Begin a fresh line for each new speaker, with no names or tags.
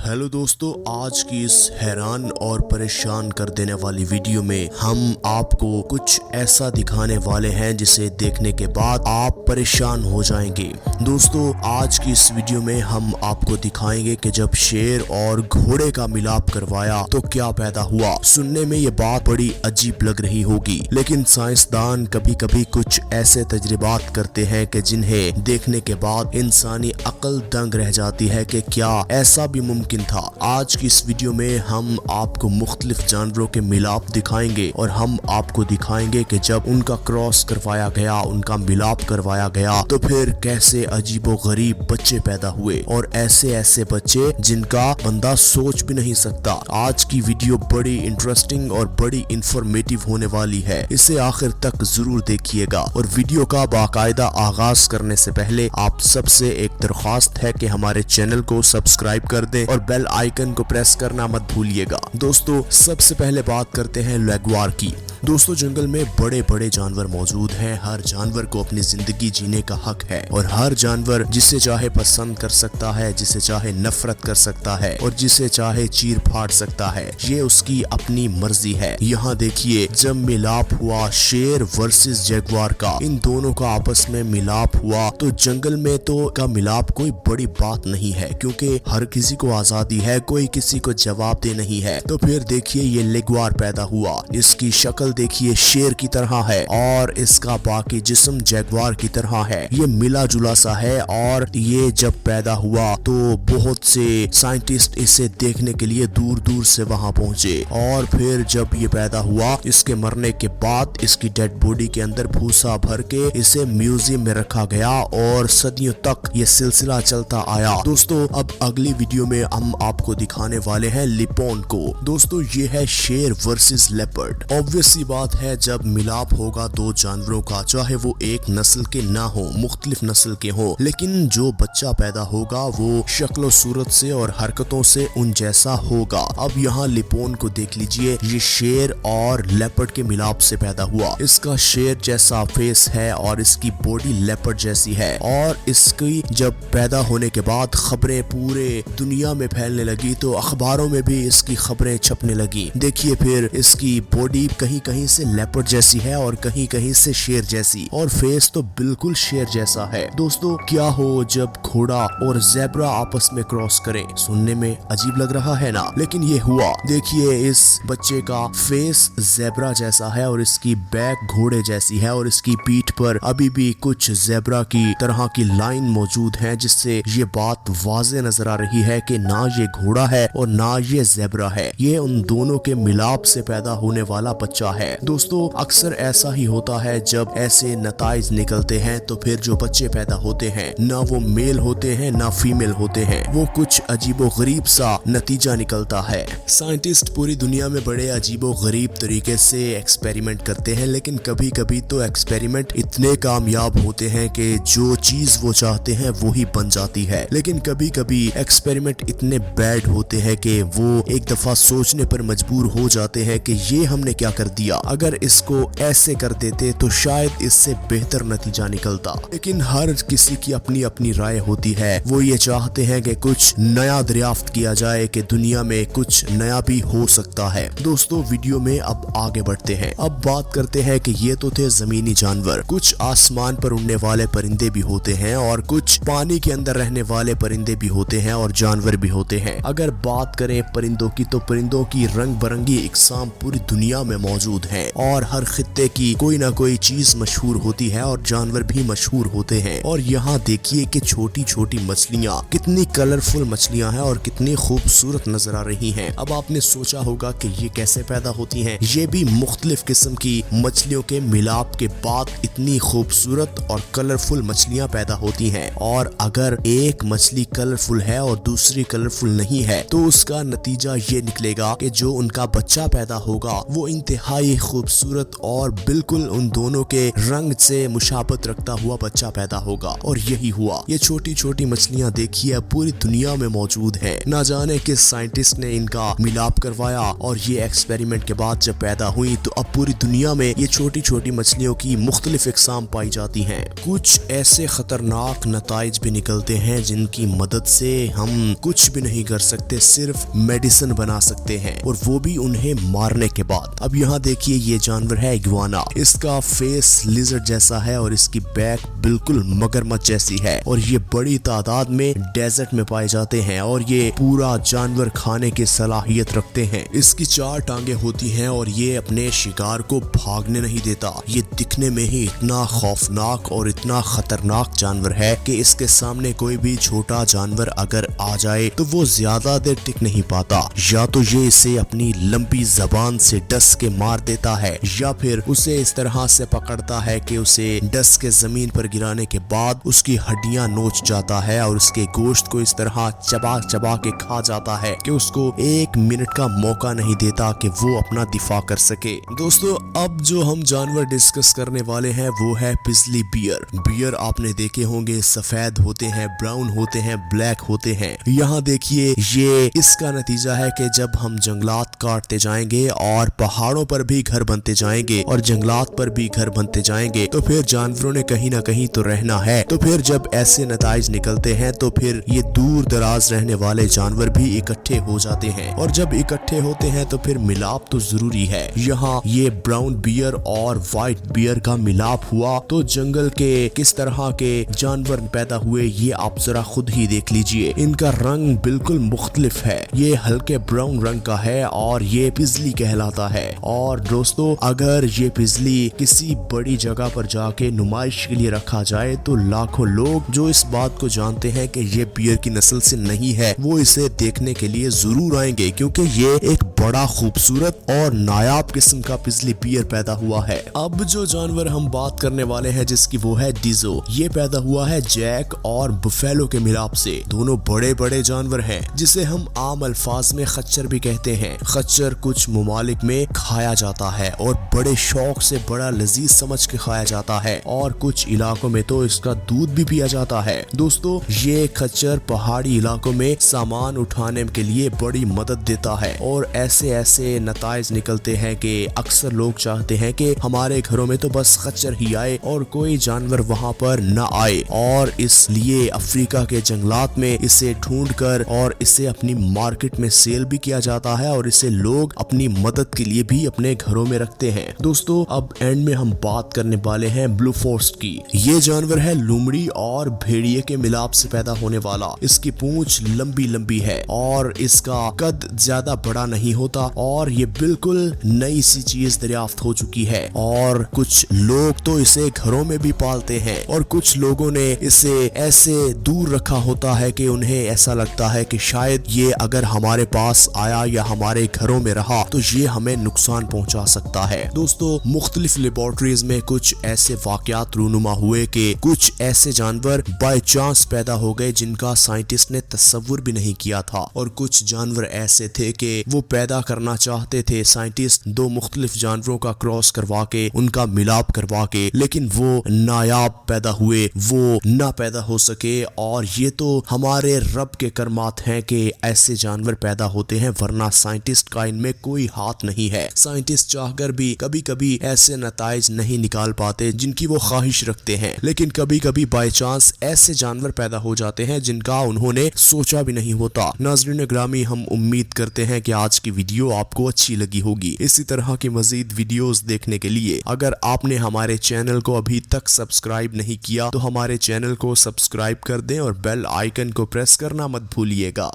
Hello दोस्तों, आज की इस हैरान और परेशान कर देने वाली वीडियो में हम आपको कुछ ऐसा दिखाने वाले हैं जिसे देखने के बाद आप परेशान हो जाएंगे। दोस्तों, आज की इस वीडियो में हम आपको दिखाएंगे कि जब शेर और घोड़े का मिलाप करवाया तो क्या पैदा हुआ। सुनने में ये बात बड़ी अजीब लग रही होगी, लेकिन साइंसदान कभी कभी कुछ ऐसे तजर्बात करते हैं कि जिन्हें देखने के बाद इंसानी अक्ल दंग रह जाती है कि क्या ऐसा भी मुमकिन था। आज की इस वीडियो में हम आपको मुख्तलिफ जानवरों के मिलाप दिखाएंगे और हम आपको दिखाएंगे कि जब उनका क्रॉस करवाया गया, उनका मिलाप करवाया गया, तो फिर कैसे अजीबो गरीब बच्चे पैदा हुए और ऐसे ऐसे बच्चे जिनका बंदा सोच भी नहीं सकता। आज की वीडियो बड़ी इंटरेस्टिंग और बड़ी इंफॉर्मेटिव होने वाली है, इसे आखिर तक जरूर देखिएगा। और वीडियो का बाकायदा आगाज करने से पहले आप सबसे एक दरख्वास्त है कि हमारे चैनल को सब्सक्राइब कर दें और बेल आइकन को प्रेस करना मत भूलिएगा। दोस्तों, सबसे पहले बात करते हैं लेग्वार की। दोस्तों, जंगल में बड़े बड़े जानवर मौजूद हैं। हर जानवर को अपनी जिंदगी जीने का हक है और हर जानवर जिसे चाहे पसंद कर सकता है, जिसे चाहे नफरत कर सकता है और जिसे चाहे चीर फाड़ सकता है। ये उसकी अपनी मर्जी है। यहाँ देखिए, जब मिलाप हुआ शेर वर्सेस जगुआर का, इन दोनों का आपस में मिलाप हुआ तो जंगल में तो का मिलाप कोई बड़ी बात नहीं है, क्योंकि हर किसी को आजादी है, कोई किसी को जवाब दे नहीं है। तो फिर देखिए, ये लेग्वार पैदा हुआ। इसकी शक्ल देखिए शेर की तरह है और इसका बाकी जिस्म जगुआर की तरह है। ये मिला जुला सा है और ये जब पैदा हुआ तो बहुत से साइंटिस्ट इसे देखने के लिए दूर दूर से वहां पहुंचे। और फिर जब ये पैदा हुआ, इसके मरने के बाद इसकी डेड बॉडी के अंदर भूसा भर के इसे म्यूजियम में रखा गया और सदियों तक ये सिलसिला चलता आया। दोस्तों, अब अगली वीडियो में हम आपको दिखाने वाले हैं लिपोन को। दोस्तों, ये है शेर वर्सेस लेपर्ड। ऑब्वियस बात है, जब मिलाप होगा दो जानवरों का, चाहे वो एक नस्ल के ना हो, मुख्तलिफ नस्ल के हो, लेकिन जो बच्चा पैदा होगा वो शक्ल सूरत से और हरकतों से उन जैसा होगा। अब यहाँ लिपोन को देख लीजिए, ये शेर और लेपर्ड के मिलाप से पैदा हुआ। इसका शेर जैसा फेस है और इसकी बॉडी लेपर्ड जैसी है। और इसकी जब पैदा होने के बाद खबरें पूरे दुनिया में फैलने लगी तो अखबारों में भी इसकी खबरें छपने लगी। देखिए, फिर इसकी बॉडी कहीं कहीं से लेपर्ड जैसी है और कहीं कहीं से शेर जैसी, और फेस तो बिल्कुल शेर जैसा है। दोस्तों, क्या हो जब घोड़ा और ज़ेब्रा आपस में क्रॉस करें। सुनने में अजीब लग रहा है ना, लेकिन ये हुआ। देखिए, इस बच्चे का फेस ज़ेब्रा जैसा है और इसकी बैक घोड़े जैसी है और इसकी पीठ पर अभी भी कुछ ज़ेब्रा की तरह की लाइन मौजूद है, जिससे ये बात वाज़े नजर आ रही है कि ना ये घोड़ा है और ना ये ज़ेब्रा है। ये उन दोनों के मिलाप से पैदा होने वाला बच्चा है। दोस्तों, अक्सर ऐसा ही होता है, जब ऐसे नताइज निकलते हैं तो फिर जो बच्चे पैदा होते हैं ना वो मेल होते हैं ना फीमेल होते हैं, वो कुछ अजीबो गरीब सा नतीजा निकलता है। साइंटिस्ट पूरी दुनिया में बड़े अजीबो गरीब तरीके से एक्सपेरिमेंट करते हैं, लेकिन कभी कभी तो एक्सपेरिमेंट इतने कामयाब होते हैं कि जो चीज वो चाहते हैं वो ही बन जाती है। लेकिन कभी कभी एक्सपेरिमेंट इतने बैड होते हैं कि वो एक दफा सोचने पर मजबूर हो जाते हैं कि ये हमने क्या कर दिया, अगर इसको ऐसे कर देते तो शायद इससे बेहतर नतीजा निकलता। लेकिन हर किसी की अपनी अपनी राय होती है। वो ये चाहते हैं कि कुछ नया दरियाफ्त किया जाए, कि दुनिया में कुछ नया भी हो सकता है। दोस्तों, वीडियो में अब आगे बढ़ते हैं। अब बात करते हैं कि ये तो थे जमीनी जानवर, कुछ आसमान पर उड़ने वाले परिंदे भी होते हैं और कुछ पानी के अंदर रहने वाले परिंदे भी होते हैं और जानवर भी होते हैं। अगर बात करें परिंदों की, तो परिंदों की रंग बिरंगी इकसाम पूरी दुनिया में मौजूद है और हर खित्ते की कोई ना कोई चीज मशहूर होती है और जानवर भी मशहूर होते हैं। और यहाँ देखिए कि छोटी छोटी मछलियाँ, कितनी कलरफुल मछलियाँ हैं और कितनी खूबसूरत नजर आ रही हैं। अब आपने सोचा होगा कि ये कैसे पैदा होती हैं। ये भी मुख्तलिफ किस्म की मछलियों के मिलाप के बाद इतनी खूबसूरत और कलरफुल मछलियाँ पैदा होती हैं। और अगर एक मछली कलरफुल है और दूसरी कलरफुल नहीं है, तो उसका नतीजा ये निकलेगा कि जो उनका बच्चा पैदा होगा वो इंतहाई खूबसूरत और बिल्कुल उन दोनों के रंग से मुशाबत रखता हुआ बच्चा पैदा होगा। और यही हुआ। ये छोटी छोटी मछलियां देखिए पूरी दुनिया में मौजूद हैं। ना जाने किस साइंटिस्ट ने इनका मिलाप करवाया और ये एक्सपेरिमेंट के बाद जब पैदा हुई तो अब पूरी दुनिया में ये छोटी छोटी मछलियों की मुख्तलिफ इकसाम पाई जाती हैं। कुछ ऐसे खतरनाक नताइज भी निकलते हैं जिनकी मदद से हम कुछ भी नहीं कर सकते, सिर्फ मेडिसिन बना सकते हैं और वो भी उन्हें मारने के बाद। अब यहाँ देखिए ये जानवर है इग्वाना। इसका फेस लिजर्ड जैसा है और इसकी बैक बिल्कुल मगरमच्छ जैसी है और ये बड़ी तादाद में डेजर्ट में पाए जाते हैं और ये पूरा जानवर खाने की सलाहियत रखते हैं। इसकी 4 टांगे होती हैं और ये अपने शिकार को भागने नहीं देता। ये दिखने में ही इतना खौफनाक और इतना खतरनाक जानवर है कि इसके सामने कोई भी छोटा जानवर अगर आ जाए तो वो ज्यादा देर टिक नहीं पाता। या तो ये इसे अपनी लंबी जबान से डस के मार देता है या फिर उसे इस तरह से पकड़ता है कि उसे डस के जमीन पर गिराने के बाद उसकी हड्डियां नोच जाता है और उसके गोश्त को इस तरह चबा चबा के खा जाता है कि उसको 1 मिनट का मौका नहीं देता कि वो अपना दिफा कर सके। दोस्तों अब जो हम जानवर डिस्कस करने वाले हैं वो है पिजली बियर। बियर आपने देखे होंगे, सफेद होते हैं, ब्राउन होते हैं, ब्लैक होते हैं। यहाँ देखिए ये इसका नतीजा है कि जब हम जंगलात काटते जाएंगे और पहाड़ों पर भी घर बनते जाएंगे और जंगलात पर भी घर बनते जाएंगे तो फिर जानवरों ने कहीं ना कहीं तो रहना है। तो फिर जब ऐसे नताइज निकलते हैं तो फिर ये दूर दराज रहने वाले जानवर भी इकट्ठे हो जाते हैं और जब इकट्ठे होते हैं तो फिर मिलाप तो जरूरी है। यहाँ ये ब्राउन बियर और व्हाइट बियर का मिलाप हुआ तो जंगल के किस तरह के जानवर पैदा हुए ये आप जरा खुद ही देख लीजिए। इनका रंग बिल्कुल मुख्तलिफ है, ये हल्के ब्राउन रंग का है और ये पिजली कहलाता है। और दोस्तों अगर ये पिजली किसी बड़ी जगह पर जाके नुमाइश के लिए रखा जाए तो लाखों लोग जो इस बात को जानते हैं कि ये बियर की नस्ल से नहीं है वो इसे देखने के लिए जरूर आएंगे, क्योंकि ये एक बड़ा खूबसूरत और नायाब किस्म का पिजली बियर पैदा हुआ है। अब जो जानवर हम बात करने वाले हैं जिसकी वो है डिजो। ये पैदा हुआ है जैक और बुफेलो के मिलाप से। दोनों बड़े बड़े जानवर हैं जिसे हम आम अल्फाज में खच्चर भी कहते हैं। खच्चर कुछ ममालिक में खाया जाता है और बड़े शौक से बड़ा लजीज समझ के खाया जाता है और कुछ इलाकों में तो इसका दूध भी पिया जाता है। दोस्तों ये खच्चर पहाड़ी इलाकों में सामान उठाने के लिए बड़ी मदद देता है और ऐसे ऐसे नताइज निकलते हैं कि अक्सर लोग चाहते हैं कि हमारे घरों में तो बस खच्चर ही आए और कोई जानवर वहां पर न आए, और इसलिए अफ्रीका के जंगलात में इसे ढूंढकर और इसे अपनी मार्केट में सेल भी किया जाता है और इसे लोग अपनी मदद के लिए भी अपने घरों में रखते हैं। दोस्तों अब एंड में हम बात करने वाले हैं ब्लू फोर्स्ट की। ये जानवर है लोमड़ी और भेड़िए के मिलाप से पैदा होने वाला। इसकी पूंछ लंबी लंबी है और इसका कद ज्यादा बड़ा नहीं होता और ये बिल्कुल नई सी चीज दरियाफ्त हो चुकी है और कुछ लोग तो इसे घरों में भी पालते हैं और कुछ लोगों ने इसे ऐसे दूर रखा होता है कि उन्हें ऐसा लगता है कि शायद ये अगर हमारे पास आया या हमारे घरों में रहा तो ये हमें नुकसान पहुंचा सकता है। दोस्तों मुख्तलिफ लेबोरेटरीज में कुछ ऐसे वाकयात रूनुमा हुए कि कुछ ऐसे जानवर बाय चांस पैदा हो गए जिनका साइंटिस्ट ने तस्वुर भी नहीं किया था और कुछ जानवर ऐसे थे कि वो पैदा करना चाहते थे साइंटिस्ट 2 मुख्तलिफ जानवरों का क्रॉस करवा के उनका मिलाप करवा के, लेकिन वो नायाब पैदा हुए, वो ना पैदा हो सके। और ये तो हमारे रब के करमात हैं कि ऐसे जानवर पैदा होते हैं, वरना साइंटिस्ट का इनमें कोई हाथ नहीं है। साइंटिस्ट चाहकर भी कभी कभी ऐसे नताइज नहीं निकाल पाते जिनकी वो ख्वाहिश रखते हैं, लेकिन कभी कभी बाय चांस ऐसे जानवर पैदा हो जाते हैं जिनका उन्होंने सोचा भी नहीं होता। नाज़रीन ग्रामी, हम उम्मीद करते हैं कि आज की वीडियो आपको अच्छी लगी होगी। इसी तरह की मजीद वीडियोस देखने के लिए अगर आपने हमारे चैनल को अभी तक सब्सक्राइब नहीं किया तो हमारे चैनल को सब्सक्राइब कर दें और बेल आइकन को प्रेस करना मत भूलिएगा।